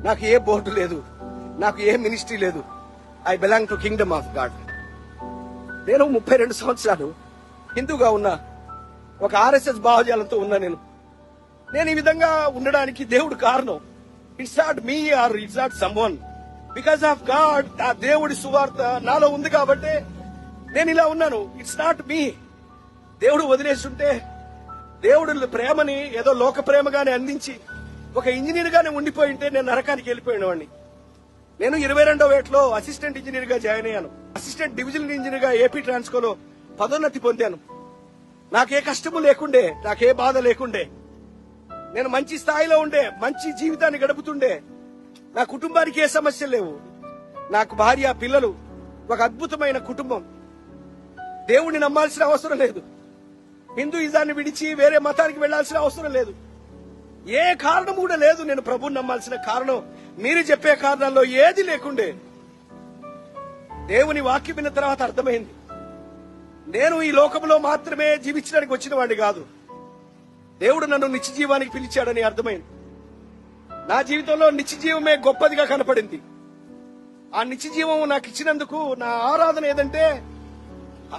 నాకు ఏ బోర్డు లేదు, నాకు ఏ మినిస్ట్రీ లేదు. I belong to Kingdom of God. నేను 32 సంవత్సరాలు హిందూగా ఉన్నా, ఒక ఆర్ఎస్ఎస్ భావజాలంతో ఉన్నా. నేను ఈ విధంగా ఉండడానికి దేవుడు కారణం. It's not me or it's not someone, because of God. ఆ దేవుడి సువార్త నాలో ఉంది కాబట్టి నేను ఇలా ఉన్నాను. It's not me. దేవుడు వదిలేస్తుంటే, దేవుడు ప్రేమని ఏదో లోక ప్రేమగానే అందించి ఒక ఇంజనీర్ గానే ఉండిపోయి ఉంటే నేను నరకానికి వెళ్ళిపోయినవాడిని. నేను 22వ ఏటలో అసిస్టెంట్ ఇంజనీర్ గా జాయిన్ అయ్యాను. అసిస్టెంట్ డివిజనల్ ఇంజనీర్ గా ఏపీ ట్రాన్స్కోలో పదోన్నతి పొందాను. నాకే కష్టము లేకుండే, నాకే బాధ లేకుండే, నేను మంచి స్థాయిలో ఉండే, మంచి జీవితాన్ని గడుపుతుండే. నా కుటుంబానికి ఏ సమస్యలు లేవు. నాకు భార్య, పిల్లలు, ఒక అద్భుతమైన కుటుంబం. దేవుణ్ణి నమ్మాల్సిన అవసరం లేదు. హిందూయిజాన్ని విడిచి వేరే మతానికి వెళ్లాల్సిన అవసరం లేదు. ఏ కారణం కూడా లేదు. నేను ప్రభువుని నమ్మాల్సిన కారణం మీరు చెప్పే కారణాల్లో ఏది లేకుండే. దేవుని వాక్యం విన్న తర్వాత అర్థమైంది, నేను ఈ లోకంలో మాత్రమే జీవించడానికి వచ్చిన వాడిని కాదు. దేవుడు నన్ను నిత్య జీవానికి పిలిచాడని అర్థమైంది. నా జీవితంలో నిత్య జీవమే గొప్పదిగా కనపడింది. ఆ నిత్య జీవం నాకు ఇచ్చినందుకు నా ఆరాధన ఏదంటే,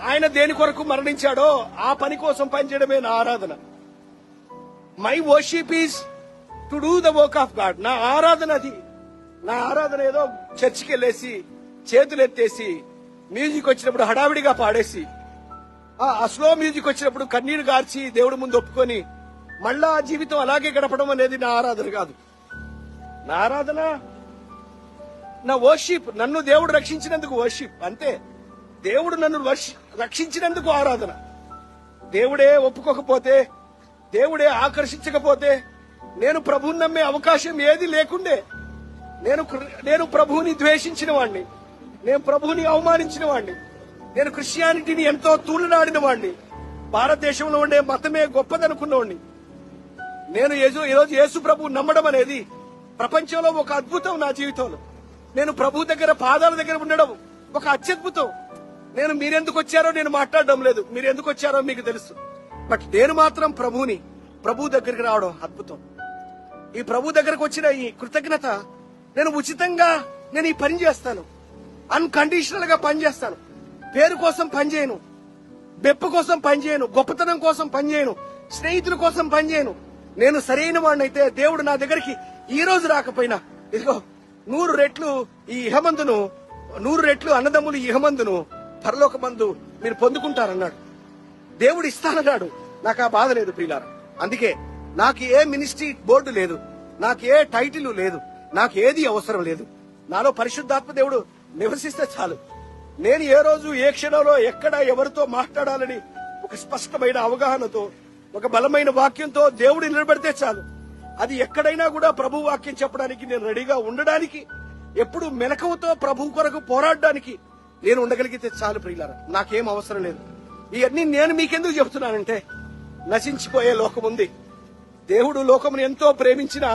ఆయన దేని కొరకు మరణించాడో ఆ పని కోసం పనిచేయడమే నా ఆరాధన. My worship is to do the work of God. నా ఆరాధన అది. నా ఆరాధన ఏదో చర్చికి వెళ్ళేసి చేతులు ఎత్తేసి మ్యూజిక్ వచ్చినప్పుడు హడావిడిగా పాడేసి, ఆ స్లో మ్యూజిక్ వచ్చినప్పుడు కన్నీరు గార్చి దేవుడి ముందు ఒప్పుకొని మళ్ళా జీవితం అలాగే గడపడం అనేది నా ఆరాధన కాదు. నా ఆరాధన, నా వర్షిప్, నన్ను దేవుడు రక్షించినందుకు వర్షిప్ అంతే. దేవుడు నన్ను రక్షించినందుకు ఆరాధన. దేవుడే ఒప్పుకోకపోతే, దేవుడే ఆకర్షించకపోతే నేను ప్రభువుని నమ్మే అవకాశం ఏది లేకుండే. నేను ప్రభువుని ద్వేషించిన వాడిని, నేను ప్రభువుని అవమానించిన వాడిని, నేను క్రిస్టియానిటీని ఎంతో తూలనాడిన వాడిని, భారతదేశంలో ఉండే మతమే గొప్పదనుకున్నవాడిని. నేను ఈరోజు యేసు ప్రభువు నమ్మడం అనేది ప్రపంచంలో ఒక అద్భుతం. నా జీవితంలో నేను ప్రభు దగ్గర, పాదాల దగ్గర ఉండడం ఒక అత్యద్భుతం. నేను మీరెందుకు వచ్చారో నేను మాట్లాడడం లేదు, మీరు ఎందుకు వచ్చారో మీకు తెలుసు. బట్ నేను మాత్రం ప్రభు దగ్గరికి రావడం అద్భుతం. ఈ ప్రభు దగ్గరకు వచ్చిన ఈ కృతజ్ఞత, నేను ఉచితంగా నేను ఈ పని చేస్తాను, అన్కండిషనల్ గా పనిచేస్తాను. పేరు కోసం పనిచేయను, బెప్పు కోసం పనిచేయను, గొప్పతనం కోసం పనిచేయను, స్నేహితుల కోసం పనిచేయను. నేను సరైన వాడినైతే దేవుడు నా దగ్గరికి ఈ రోజు రాకపోయినా, ఇదిగో 100 రెట్లు ఈ ఇహమందును, 100 రెట్లు అన్నదమ్ములు ఇహమందును పరలోకమందు మీరు పొందుకుంటారన్నాడు. దేవుడు ఇస్తానన్నాడు. నాకు ఆ బాధ లేదు ప్రియులారా. అందుకే నాకు ఏ మినిస్ట్రీ బోర్డు లేదు, నాకు ఏ టైటిల్ లేదు, నాకు ఏది అవసరం లేదు. నాలో పరిశుద్ధాత్మ దేవుడు నివసిస్తే చాలు. నేను ఏ రోజు, ఏ క్షణంలో, ఎక్కడ, ఎవరితో మాట్లాడాలని ఒక స్పష్టమైన అవగాహనతో, ఒక బలమైన వాక్యంతో దేవుడు నిలబెడితే చాలు. అది ఎక్కడైనా కూడా ప్రభు వాక్యం చెప్పడానికి నేను రెడీగా ఉండడానికి, ఎప్పుడు మెలకువతో ప్రభు కొరకు పోరాడడానికి నేను ఉండగలిగితే చాలు ప్రియులారా. నాకేం అవసరం లేదు. ఇవన్నీ నేను మీకెందుకు చెబుతున్నానంటే, నశించిపోయే లోకం ఉంది. దేవుడు లోకమును ఎంతో ప్రేమించినా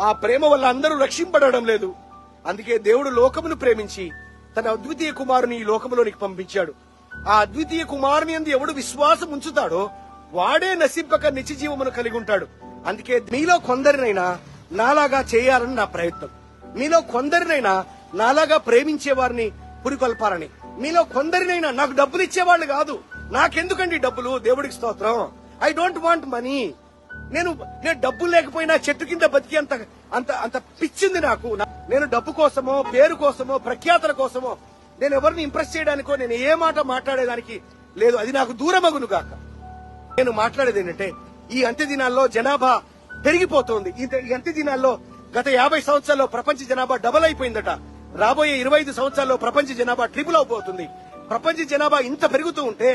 ఆ ప్రేమ వల్ల అందరూ రక్షింపడడం లేదు. అందుకే దేవుడు లోకమును ప్రేమించి తన అద్వితీయ కుమారుని ఈ లోకములోనికి పంపించాడు. ఆ అద్వితీయ కుమారుని యందు ఎవడు విశ్వాసం ఉంచుతాడో వాడే నశింపక నిత్య జీవమును కలిగి ఉంటాడు. అందుకే మీలో కొందరినైనా నాలాగా చేయాలని నా ప్రయత్నం. మీలో కొందరినైనా నాలాగా ప్రేమించే వారిని పురికొల్పాలని, మీలో కొందరినైనా, నాకు డబ్బులు ఇచ్చేవాళ్ళు కాదు, నాకెందుకండి డబ్బులు, దేవుడికి స్తోత్రం. I don't want money. నేను డబ్బులు లేకపోయినా చెట్టు కింద బతికి అంత పిచ్చింది నాకు. నేను డబ్బు కోసమో, పేరు కోసమో, ప్రఖ్యాతల కోసమో, నేను ఎవరిని ఇంప్రెస్ చేయడానికో నేను ఏ మాట మాట్లాడేదానికి లేదు. అది నాకు దూరమగును గాక. నేను మాట్లాడేది ఏంటంటే, ఈ అంత్య దినాల్లో జనాభా పెరిగిపోతుంది. ఈ అంత్య దినాల్లో గత 50 సంవత్సరాల్లో ప్రపంచ జనాభా డబల్ అయిపోయిందట. రాబోయే 25 సంవత్సరాల్లో ప్రపంచ జనాభా ట్రిపుల్ అవబోతుంది. ప్రపంచ జనాభా ఇంత పెరుగుతూ ఉంటే,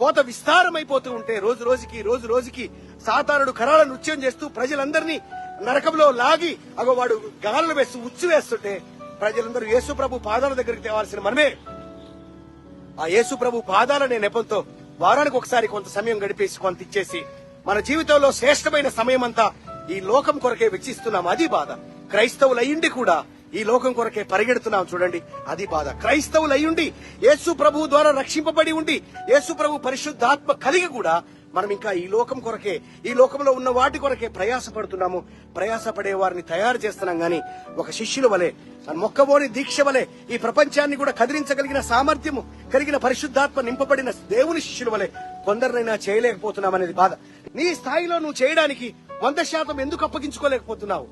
కోత విస్తారమైపోతూ ఉంటే, రోజు రోజుకి సాతానుడు కరాల నృత్యం చేస్తూ ప్రజలందరినీ నరకంలో లాగి వాడు గాలను వేస్తూ ఉచ్చు వేస్తుంటే, ప్రజలందరూ యేసు ప్రభు పాదాల దగ్గరికి తేవాల్సిన మనమే ఆ యేసు ప్రభు పాదాలనే నెపంతో వారానికి ఒకసారి కొంత సమయం గడిపేసి, కొంత ఇచ్చేసి, మన జీవితంలో శ్రేష్టమైన సమయం అంతా ఈ లోకం కొరకే వెచ్చిస్తున్నాం. అది బాధ. క్రైస్తవులు అయ్యుండి కూడా ఈ లోకం కొరకే పరిగెడుతున్నాం చూడండి, అది బాధ. క్రైస్తవులు అయ్యుండి, యేసు ప్రభు ద్వారా రక్షింపబడి ఉండి, యేసు ప్రభు పరిశుద్ధాత్మ కలిగి కూడా మనం ఇంకా ఈ లోకం కొరకే, ఈ లోకంలో ఉన్న వాటి కొరకే ప్రయాసపడుతున్నాము. ప్రయాసపడే వారిని తయారు చేస్తున్నాం గాని ఒక శిష్యుల వలె, మొక్కబోని దీక్ష వలె ఈ ప్రపంచాన్ని కూడా కదిలించగలిగిన సామర్థ్యము కలిగిన పరిశుద్ధాత్మ నింపబడిన దేవుని శిష్యుల వలె కొందరినైనా చేయలేకపోతున్నాం అనేది బాధ. నీ స్థాయిలో నువ్వు చేయడానికి 100% ఎందుకు అప్పగించుకోలేకపోతున్నావు?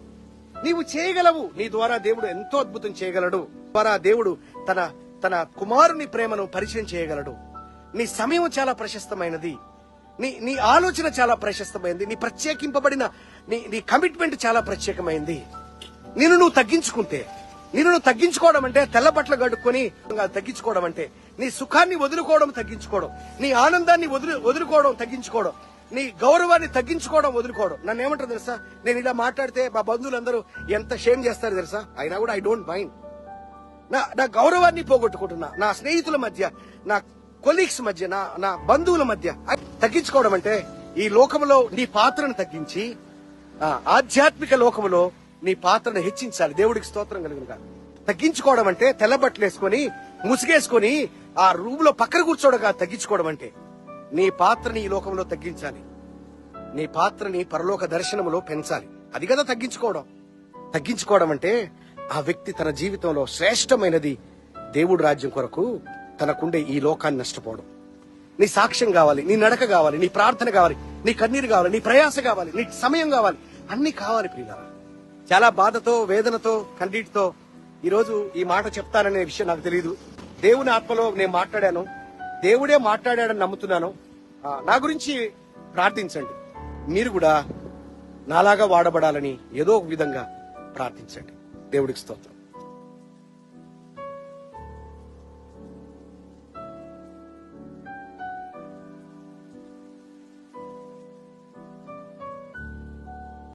నీవు చేయగలవు. నీ ద్వారా దేవుడు ఎంతో అద్భుతం చేయగలడు. ద్వారా దేవుడు తన తన కుమారుని ప్రేమను పరిచయం చేయగలడు. నీ సమయం చాలా ప్రశస్తమైనది, నీ ఆలోచన చాలా ప్రశస్తమైనది, నీ ప్రత్యేకింపబడిన నీ కమిట్మెంట్ చాలా ప్రత్యేకమైంది. నిన్ను నువ్వు తగ్గించుకుంటే, నిన్ను నువ్వు తగ్గించుకోవడం అంటే తెల్ల బట్టలు కడుక్కొని తగ్గించుకోవడం అంటే నీ సుఖాన్ని వదులుకోవడం తగ్గించుకోవడం, నీ ఆనందాన్ని వదులుకోవడం తగ్గించుకోవడం, నీ గౌరవాన్ని తగ్గించుకోవడం వదులుకోవడం. నన్ను ఏమంటారు తెలుసా? నేను ఇలా మాట్లాడితే మా బంధువులందరూ ఎంత షేమ్ చేస్తారు తెలుసా? అయినా కూడా ఐ డోంట్ మైండ్. నా గౌరవాన్ని పోగొట్టుకుంటున్నా, నా స్నేహితుల మధ్య, నా కొలీగ్స్ మధ్య, నా బంధువుల మధ్య తగ్గించుకోవడం అంటే ఈ లోకంలో నీ పాత్రను తగ్గించి ఆధ్యాత్మిక లోకములో నీ పాత్రను హెచ్చించాలి. దేవుడికి స్తోత్రం కలుగునుగా. తగ్గించుకోవడం అంటే తెల్లబట్టలు వేసుకొని ముసుగేసుకొని ఆ రూమ్ లో పక్కన కూర్చోడగా తగ్గించుకోవడం అంటే నీ పాత్రని ఈ లోకంలో తగ్గించాలి, నీ పాత్రని పరలోక దర్శనములో పెంచాలి. అది కదా తగ్గించుకోవడం. తగ్గించుకోవడం అంటే ఆ వ్యక్తి తన జీవితంలో శ్రేష్టమైనది దేవుడి రాజ్యం కొరకు తనకుండే ఈ లోకాన్ని నష్టపోవడం. నీ సాక్ష్యం కావాలి, నీ నడక కావాలి, నీ ప్రార్థన కావాలి, నీ కన్నీరు కావాలి, నీ ప్రయాస కావాలి, నీ సమయం కావాలి, అన్ని కావాలి ప్రియులారా. చాలా బాధతో, వేదనతో, కన్నీటితో ఈరోజు ఈ మాట చెప్తాననే విషయం నాకు తెలియదు. దేవుని ఆత్మలో నేను మాట్లాడాను, దేవుడే మాట్లాడాడని నమ్ముతున్నాను. నా గురించి ప్రార్థించండి. మీరు కూడా నాలాగా వాడబడాలని ఏదో ఒక విధంగా ప్రార్థించండి. దేవుడికి స్తోత్రం.